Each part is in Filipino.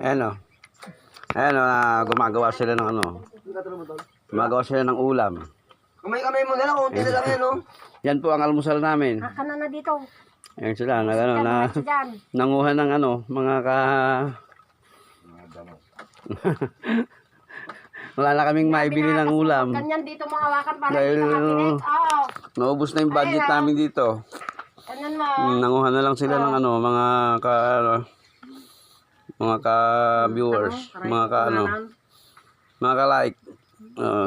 Ayan o. Ayan o, gumagawa sila ng ano. Gumagawa sila ng ulam. Kamay-kamay mo na lang, konti na lang yan, no? Yan po ang almusal namin. Hakana na dito. Ayan sila, nanguha ng ano, mga wala na kaming maibili ng ulam. Ganyan dito mahawakan para dahil dito makinig. Oo. naubos na yung budget namin dito. Ganyan mo. Nanguha na lang sila ng ano, mga ka-viewers, mga ka-like.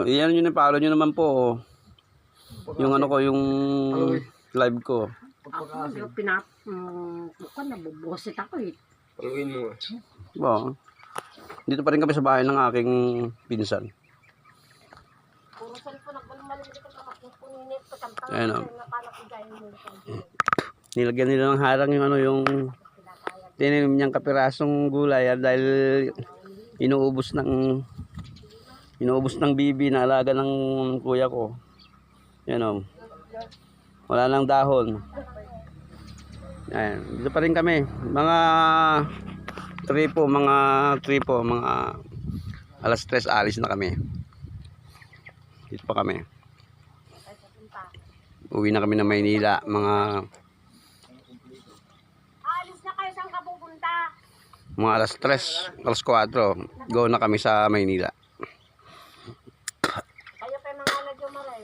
Iyan nyo na, follow nyo naman po. Yung ano ko, yung live ko. Ako, bukan nabubusit ako eh. Paluin mo. Bo. Dito pa rin kami sa bahay ng aking pinsan. Puro cellphone ako naman dito na makipunit pagkantang. Ayan o. Nilagyan nila ng harang yung ano, yung tininim niyang kapirasong gulay dahil inuubos ng bibi na alaga ng kuya ko. Yan o. Wala nang dahon. Ayan. Dito pa rin kami. Mga 3 po, mga alas 3 alis na kami. Dito pa kami. Uwi na kami ng Maynila. Alis na kayo, saan ka pupunta? Mga alas 3, alas 4. Go na kami sa Maynila. Kayo pa mga nagjumaray.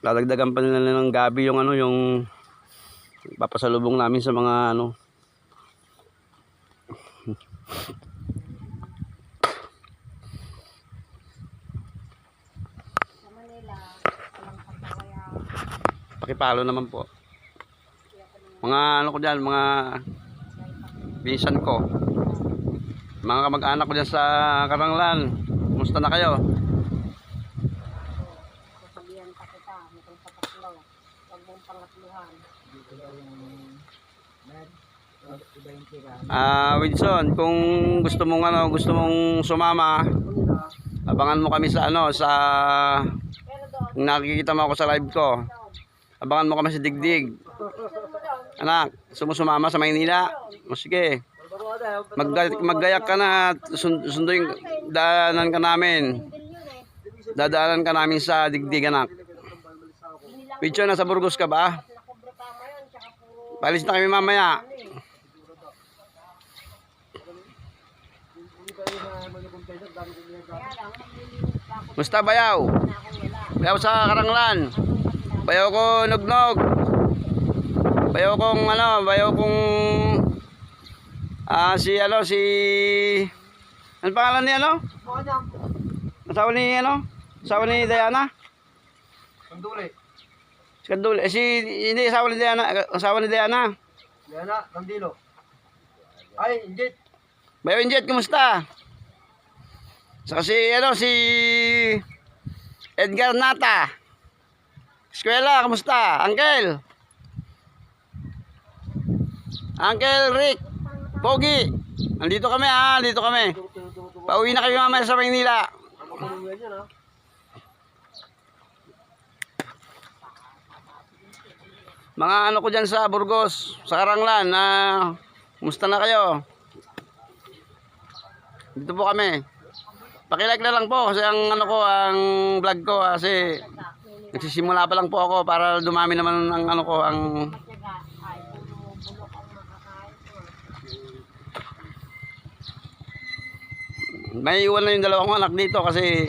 Lalagdagan pa nila ng gabi yung ano, yung papasalubong namin sa mga ano. Sa Manila, walang pagkawaya. Pakipalo naman po. Mga ano ko dyan, mga pinsan ko. Mga kamag-anak ko dyan sa Karanglan. Kumusta na kayo? Sasabihan pa kita, mukhang patatlo. Huwag mong pangatluhan. Wilson, kung gusto mong sumama, abangan mo kami sa ano, sa kung nakikita mo ako sa live ko. Abangan mo kami sa Digdig. Anak, sumusumama sa Maynila. O sige. Maggayak ka na at sunduin daanan ka namin. Dadaanan ka namin sa Digdig, anak. Wilson, nasa Burgos ka ba? Palis na kami mamaya. Musta bayaw? Bayaw sa Karanglan. Bayaw ko nugnog. Bayaw kong ano, bayaw kong si ano pangalan ni ano? Asawa ni ano? Asawa ni Diana? Kanduli. Si Kanduli. Hindi asawa ni Diana, asawa ni Diana. Diana, Kandilo. Ay, Injit. Bayaw Injet, kumusta? Saka si Edgar Nata. Eskwela, kumusta? Uncle Rick, Pogi. Nandito kami dito kami. Pauwi na kami mamaya sa Maynila. Mga ano ko dyan sa Burgos, sa Karanglan, kumusta na kayo? Dito po kami. Paki-like na lang po kasi ang vlog ko kasi nagsisimula pa lang po ako para dumami naman ang may iwan na yung dalawang anak dito kasi